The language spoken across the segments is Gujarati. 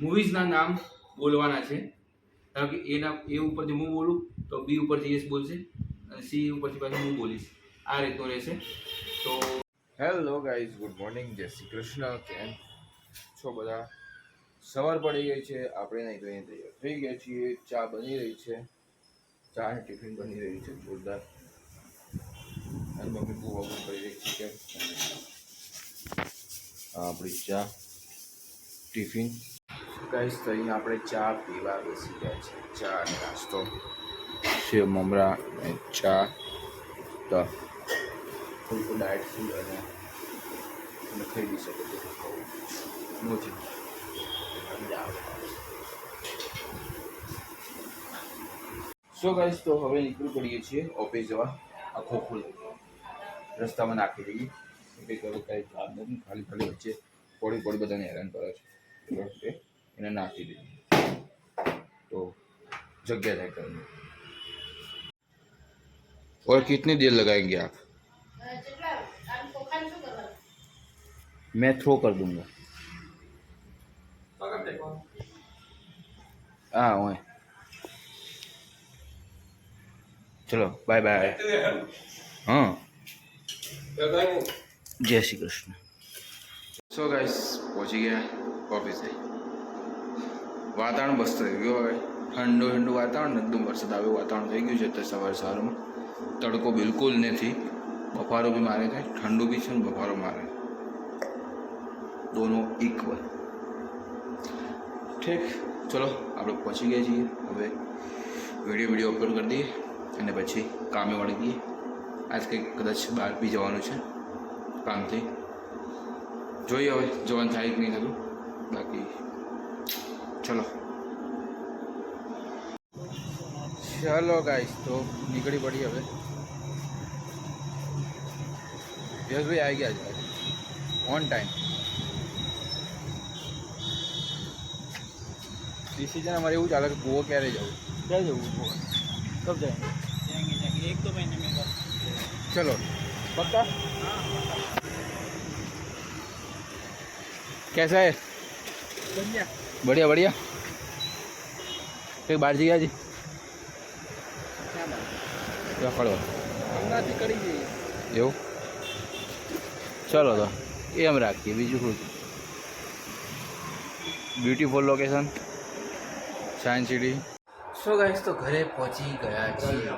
મૂવીઝના નામ બોલવાના છે. કારણ કે એના એ ઉપરથી હું બોલું તો બી ઉપરથી યસ બોલશે અને સી ઉપરથી પાછું હું બોલીશ. આ રીતનું રહેશે. તો હેલો ગાઈઝ, ગુડ મોર્નિંગ, જય શ્રી કૃષ્ણ. કેમ છો બધા? સવાર પડી ગઈ છે, આપણે નહીં તો તૈયાર થઈ ગયા છીએ. ચા બની રહી છે, ચા અને ટિફિન બની રહી છે જોરદાર. અને મમ્મી બહુ વગર કરી રહી છે. કેમ આપણી ચા ટિફિન ગાઈઝ, તો અહીંયા આપણે ચા પીવા બેસી ગયા છે. ચા અને નાસ્તો, સેવ મમરા અને ચા. તો ફૂલ ડાયટ ફૂલ અને તમે ખરીદી શકો છો. મોજી સો ગાઈઝ, તો હવે નીકળી પડીએ છીએ ઓફિસ જવા. આખો ફૂલ રસ્તામાં નાખી દઈએ. કંઈ કરું કાંઈ કામ નથી, ખાલી ખાલી વચ્ચે પોડી પોડી બધાને હેરાન કરે છે. એને નાખી દઈએ तो जगह है करने. और कितनी देर लगाएंगे आप? मैं थ्रो कर दूंगा. हाँ वही. चलो बाय बाय. हाँ जय श्री कृष्ण. सो गाइस पहुंची गया ऑफिस से. वातावरण मस्त થઈ ગયું. હવે ઠંડુ ઠંડુ વાતાવરણ, એકદમ વરસાદ આવ્યો વાતાવરણ થઈ ગયું છે. અત્યારે સવારમાં તડકો બિલકુલ નથી, બફારો બી મારે છે, ઠંડુ બી છે ને બફારો મારે, દોનો ઇક્વલ. ઠીક, ચલો આપણે પહોંચી ગયા છીએ. હવે વિડીયો અપલોડ કરી દઈએ અને પછી કામે વળી દઈએ. આજ કંઈક કદાચ બહાર બી જવાનું છે કામથી. જોઈએ હવે જવાનું થાય કે નહીં થતું. બાકી चलो चलो गाइस, तो निकली पड़ी હવે. યશભાઈ આવી ગયા છે ઓન ટાઈમ. ડિસિઝન અમારે એવું ચાલે કે ગોવા ક્યારે જવું, ક્યારે જવું ગોવા, કब जाएंगे? जाएंगे 1-2 महीने में. चलो पक्का. कैसा है? बढ़िया बढ़िया बढ़िया. कहीं बाहर जी गया जी રખડો હમણાંથી કરી જઈએ એવું. ચલો તો એમ રાખીએ, બીજું શું. Beautiful location science city. So guys, તો ઘરે પહોંચી ગયા છીએ.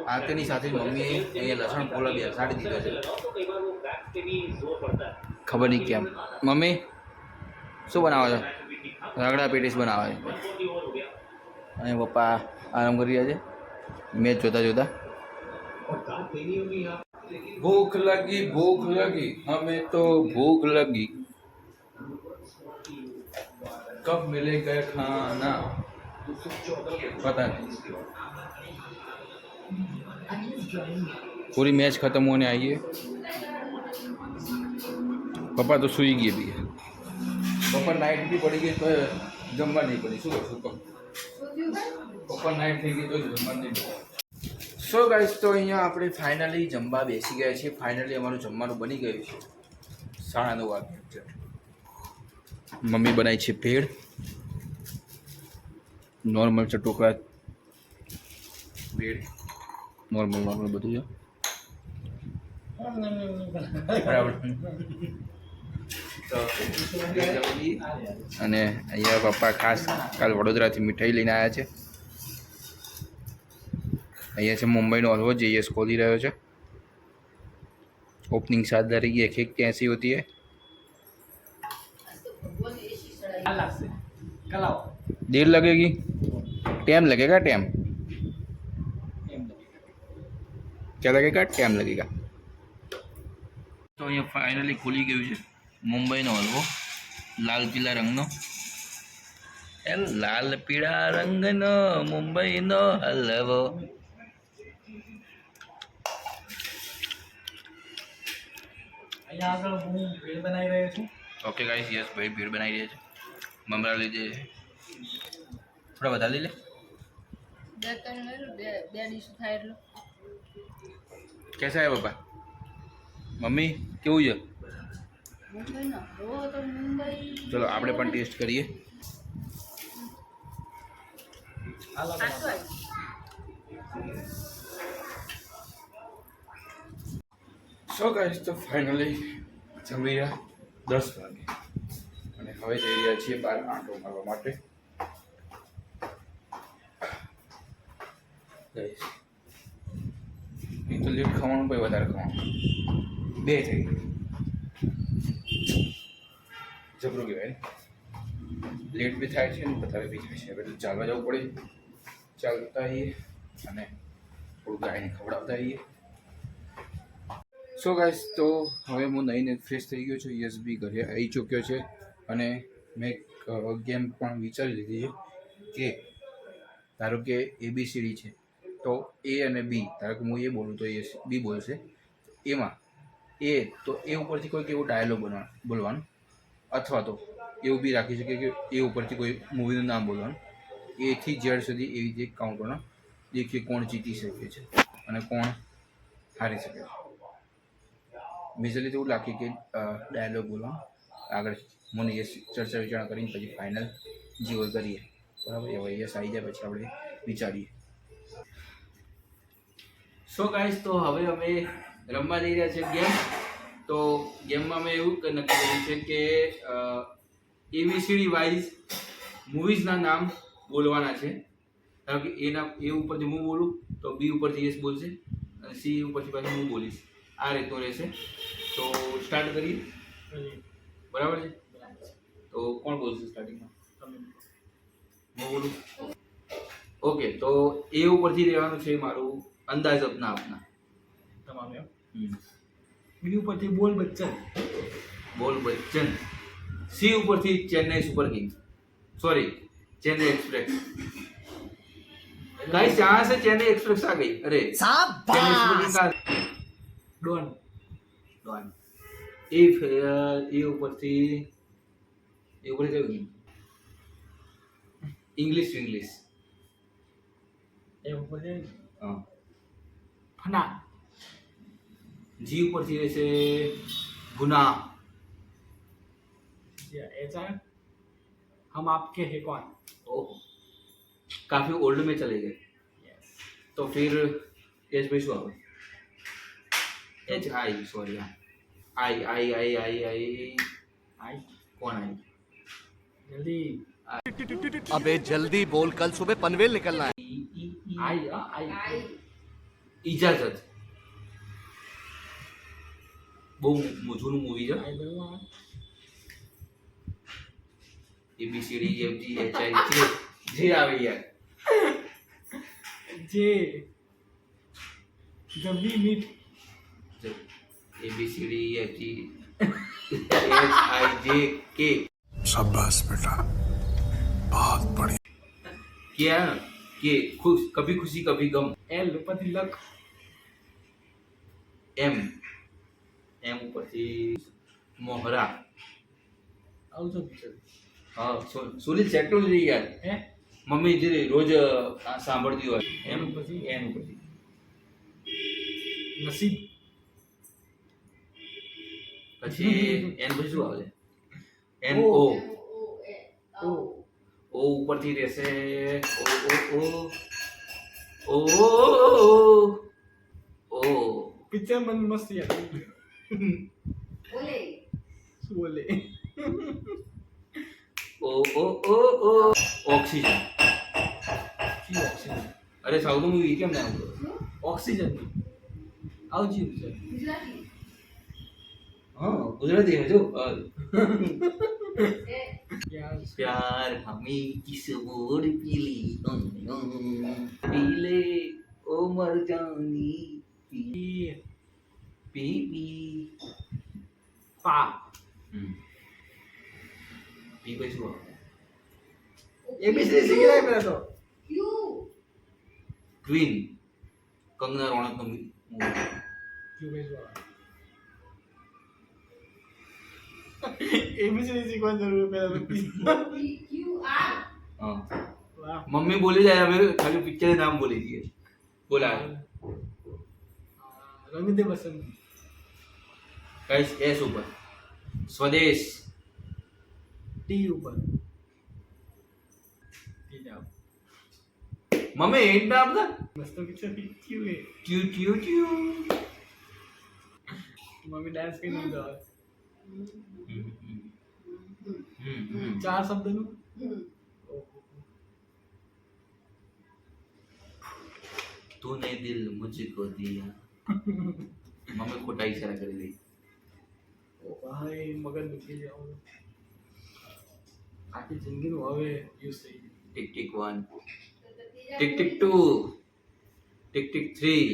આ તેની સાથે મમ્મીએ અહીંયા લસણ ફોલા બી સાડી દીધા છે. ખબર નહીં કેમ. મમ્મી શું બનાવો છો? રગડા પેટીસ બનાવે છે. અને પપ્પા આરામ કરી રહ્યા છે મેચ જોતા જોતા. ભૂખ લગી હमें तो भूख लगी, कब मिलेगा खाना पता नहीं. पूरी मैच खत्म होने आई है. पप्पा तो सुई गए भी है. पप्पा नाइट भी पड़ी गई तो जमवा नहीं पड़ी. શું કરશું? પપ્પા નાઇટ થઈ ગઈ તો જમવા નહીં પડી. સો ગાઈસ, તો અહીંયા આપણે ફાઇનલી જમવા બેસી ગયા છીએ. ફાઇનલી અમારું જમવાનું બની ગયું છે. 9:30 વાગ્યા છે. મમ્મી બનાવી છે ભેળ, નોર્મલ છે ટોકરા ભેળ, નોર્મલ બધું છે બરાબર. તો અને અહીંયા પપ્પા ખાસ કાલ વડોદરાથી મીઠાઈ લઈને આવ્યા છે. અહીંયા છે મુંબઈનો હલવો, JS ખોલી રહ્યો છે. ओपनिंग 7 तारीख एक एक कैसी होती है? देर लगेगी, टाइम लगेगा. टाइम क्या लगेगा? टाइम लगेगा. तो અહીંયા ફાઇનલી ખુલી ગયું છે મુંબઈનો હલવો, લાલ પીળા રંગનો. લાલ પીળા રંગનો મુંબઈનો હલવો. અહીંયા આગળ હું ભેળ બનાવી રહ્યો છું. ઓકે ગાઈસ, યસ ભાઈ ભેળ બનાવી રહ્યા છે. મમરા લીધે થોડા વધારે લઈ લે. બે ડીશ થાય એટલું. कैसा है पापा? मम्मी કેવું છે? મુંબઈનો હો તો મુંબઈ. ચલો આપણે પણ ટેસ્ટ કરીએ. સાચું આવ્યું. સો ગાઈસ તો ફાઇનલી જમી રહ્યા 10 વાગે અને હવે જઈ રહ્યા છીએ બહાર આંટો મારવા માટે. ગાઈસ એક તો લેટ ખાવાનું પછી વધારે ખાવાનું બે થઈ ગયું. જબરું કહેવાય. લેટ બી થાય છે ને વધારે બી થાય છે. એટલે ચાલવા જવું પડે. ચાલતા આવીએ અને થોડું ગાયને ખવડાવતા આવીએ. સો ગાઈસ તો હવે હું નહીને ફ્રેશ થઈ ગયો છું. યસ બી ઘરે આવી ચૂક્યો છે અને મેં ગેમ પણ વિચારી લીધી છે કે ધારો કે ABCD છે તો A અને B, ધારો કે હું એ બોલું તો એ B બોલશે. એમાં એ તો એ ઉપરથી કોઈક એવો ડાયલોગ બોલવાનો, અથવા તો એવું બી રાખી શકે કે એ ઉપરથી કોઈ મૂવીનું નામ બોલવાનું. એથી Z સુધી એવી રીતે કાઉન્ટ કરવાનો. દેખીએ કોણ જીતી શકે છે અને કોણ હારી શકે છે. મેજરલી તો એવું લાગે કે ડાયલોગ બોલવાનો આગળ મને યસ ચર્ચા વિચારણા કરીને પછી ફાઇનલ જીવો કરીએ. બરાબર, હવે યસ આવી જાય પછી આપણે વિચારીએ. સો ગાઈસ તો હવે અમે રમવા જઈ રહ્યા છીએ ગેમ. તો ગેમમાં મેં એવું નક્કી કર્યું છે કે ABCD વાઇઝ મૂવીઝના નામ બોલવાના છે. ધારો કે એ ઉપરથી હું બોલું તો B ઉપરથી યસ બોલશે અને C ઉપરથી પાછું હું બોલીશ. આ રીતનું રહેશે. તો સ્ટાર્ટ કરીએ. બરાબર છે? તો કોણ બોલશે સ્ટાર્ટિંગમાં? હું બોલું. ઓકે, તો એ ઉપરથી રહેવાનું છે મારું અંદાજ અપના આપના. તમામ એમ. બી ઉપરથી બોલ બચ્ચન. બોલ બચ્ચન. C ઉપરથી Chennai super Kings. Sorry Chennai express. Guys यहाँ से चेन्नई एक्सप्रेस आ गई. अरे चेन्नई सुपर किंग्स का ડોન. डॉन. ये ऊपर थी. ये ऊपर क्या होगी? English to English. એ ઉપરથી हाँ. ફના. जी ऊपर थी वैसे गुना. ऐसा हम आपके हैं कौन. ओह, काफी ओल्ड में चले गए. यस. तो फिर एच पे शू આવે? HI, sorry. आई आई आई आई आई आई. कौन आई? जल्दी. अबे जल्दी बोल, कल सुबह पनवेल निकलना है. आई आई. इजाजत. બહુ જૂનું મૂવી છે. आई बोलवा. ABCD EFG HI જે આવે યાર. जे. Jab We Met. ABCD EFG HIJK. शाबाश बेटा, बहुत बढ़िया. क्या के खुश, कभी खुशी कभी गम. एल ઉપરથી લક. M ઉપરથી મોહરા. આવું તો પિક્ચર. હા, સુનિલ શેટ્ટી છે યાર. હે મમ્મી જે રોજ સાંભળતી હોય. એમ ઉપરથી. એન ઉપરથી નસીબ. પછી એન પછી શું આવે? NO. ઓ. O ઉપરથી રહેશે ઓ પિક્ચર મને મસ્ત યાદ. બોલે. શું બોલે. ઓક્સિજન. જી ઓક્સિજન. અરે સાઉથ મૂવી કેમ ના આવડે? ઓક્સિજન. આવજી છે. ગુજરાતી. હા, ગુજરાતી હજુ. યાર. प्यार हमें किस बोर पीली पीले ओ मर जानी पी पी પા. पी पे શું આવે? એબીસી શીખી જાય પેલા તો. યુ. ક્વીન. કંગના રનૌતનો મૂવી. ક્યુ બેસવા. એબીસી શીખવાની જરૂર પેલા તો. You are. હા, વાહ. મમ્મી બોલી જાય, અમે ખાલી પિક્ચર નામ બોલી દઈએ. બોલા રમી દે બસંત. ગાઈસ એસ ઉપર. સ્વદેશ. ટી ઉપર ટી જાવ મમ્મી એટ ના આપતા. મસ્ત પિક્ચર થયું એ ટ્યુ ટ્યુ ટ્યુ. મમ્મી ડાન્સ કરી દીધો હમ. 4 શબ્દનું तूने दिल मुझको दिया. મમ્મી ખોટા ઈશારા કરી દઈ. ઓ ભાઈ મગજ દુખી જાવ આખી જિંદગીનું હવે યુઝ થઈ ગયું tick tick 1, tick tick 2, tick tick 3,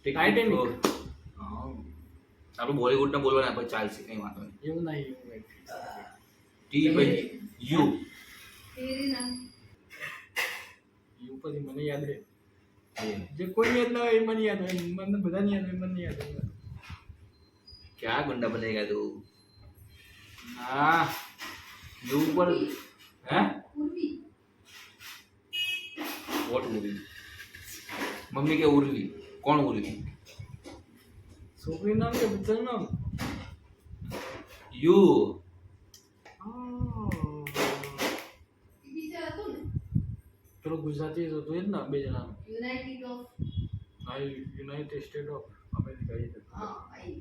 tick Titanic. 4. હા આપણું બોલીવુડ ના બોલવાના આપણે ચાલશે કઈ વાંધો નહીં. એવું નહીં એવું નહીં ટી પછી યુ. તેરી નામ યુ પછી મને યાદ રહે જે કોઈ યાદ ના હોય એ મને યાદ હોય મને બધાને યાદ હોય મને યાદ હોય क्या गुंडा बनेगा तू. हाँ यू पर हैं ઉર્વી व्हाट उर्वी. मम्मी के उर्वी. कौन उर्वी. છોકરી નામ કે પિક્ચર નામ यू. બીજા હતું ને પેલો ગુજરાતી હતો એ જ ના બે જણાનો યુનાઇટેડ ઓફ આ યુનાઇટેડ સ્ટેટ ઓફ અમેરિકા એ હતો. હા આઈ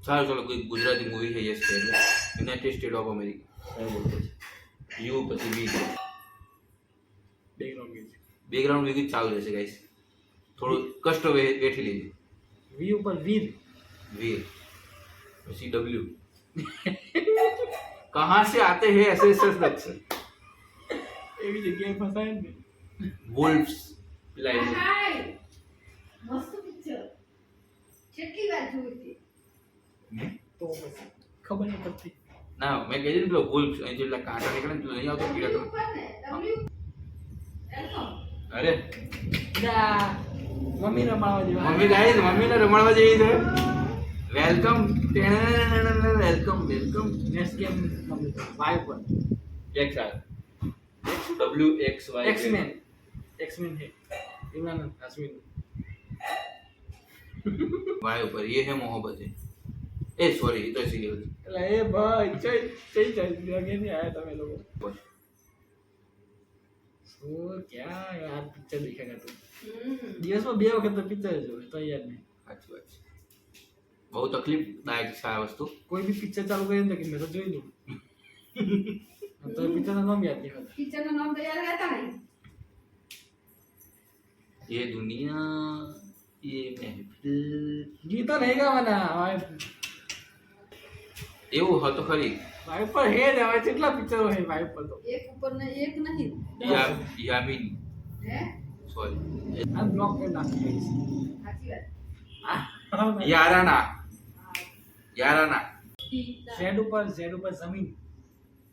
सारे चलो कोई गुजराती मूवी है यस पहले यूनाइटेड स्टेट ऑफ अमेरिका क्या बोलते हैं यू પછી વી બેકગ્રાઉન્ડ મ્યુઝિક બેકગ્રાઉન્ડ મ્યુઝિક ચાલુ રહેશે ગાઈસ થોડું કષ્ટ બેઠી લેજો. વી ઉપર વીર वीर પછી डब्ल्यू कहाँ से आते हैं ऐसे ऐसे लक्षण. એવી જગ્યાએ ફસાય ને वुल्फ्स लाइक હાય મસ્ત પિક્ચર કેટલી વાર જોઈ હતી તો પછી ખબર નહીં પડતી ના મેં કહી દીધું પેલો વुल्फ्स અહીં જેટલા કાંટા નીકળે ને તો નહીં આવતો કીડા તો. ઉપર ને ડબલ્યુ વેલકમ અરે મમ્મી રમાડવા જેવા મમ્મી ગાઈસ મમ્મીને રમાડવા જેવી છે. Welcome welcome welcome. Next game Y પર X R W X Y X man X man है इमरान हाशमी वाई ऊपर ये है मोहब्बत है. ए सॉरी ये तो सीरियल. એટલે એ ભાઈ ચઈ લગે નહીં આયા તમે લોકો સો ક્યાં યાર પિક્ચર દેખાયા તું દિવસમાં 2 વખત તો પિક્ચર જોવે તો યાદ નહીં સાચી વાત છે. બહુ તકલીફદાયક છે આ વસ્તુ. કોઈ બી પિક્ચર ચાલુ કરીને તો કે મેં તો જોઈ લઉં તો પિક્ચરનું નામ યાદ નહીં હોતું પિક્ચરનું નામ તો યાદ રહેતા નહીં ये दुनिया ये महफिल ગીતો નહીં ગાવાના હવે એવું હતું ખરી. વાઇપ પર હે ને હવે કેટલા પિક્ચરો હે વાઇપ પર તો એક ઉપર ને એક નહીં यामीन હે सॉरी આ બ્લોક કરી નાખી દઈશ સાચી વાત याराना याराना. ઝેડ ઉપર જમીન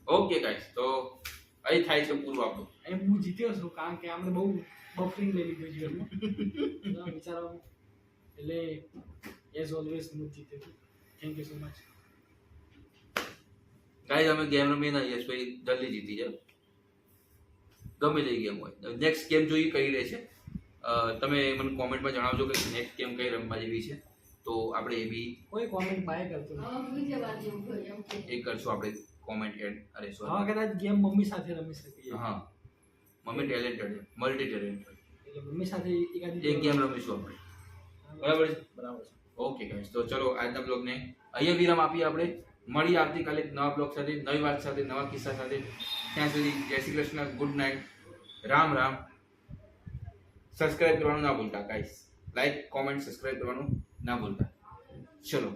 ઓકે ગાઈસ તો અહીં થાય છે પૂરું આપણું. એમ હું જીત્યો છું કારણ કે આપણે બહુ બફરિંગ લઈ લીધું જીવનમાં વિચારવાનું એટલે એઝ ઓલવેઝ હું જીત્યો છું thank you so much guys અમે ગેમ રમી ના યશભાઈ જલ્દી જીતી જાય ગમે તે ગેમ હોય. નેક્સ્ટ ગેમ જોઈએ કઈ રહેશે તમે મને કોમેન્ટમાં જણાવજો કે નેક્સ્ટ ગેમ કઈ રમવા જેવી છે તો આપણે એ બી કોઈ કોમેન્ટ બાય કરતો નહીં હવે બીજે વાર જેવું હોય એમ કે એ કરશું આપણે કોમેન્ટ એડ. અરે હવે સોરી કદાચ ગેમ મમ્મી સાથે રમી શકીએ હા મમ્મી ટેલેન્ટેડ છે મલ્ટી ટેલેન્ટેડ. એટલે મમ્મી સાથે એકાદી એક ગેમ રમીશું આપણે બરાબર છે. બરાબર છે ઓકે ગાઈસ તો ચલો આજના બ્લોગને અહીંયા વિરામ આપીએ આપણે. મળીએ આવતીકાલે એક નવા બ્લોગ સાથે નવી વાત સાથે નવા કિસ્સા સાથે. ત્યાં સુધી જય Shri Krishna good night Ram Ram. Subscribe કરવાનું ના ભૂલતા ગાઈસ. લાઈક કોમેન્ટ સબસ્ક્રાઇબ કરવાનું ના ભૂલતા. ચલો.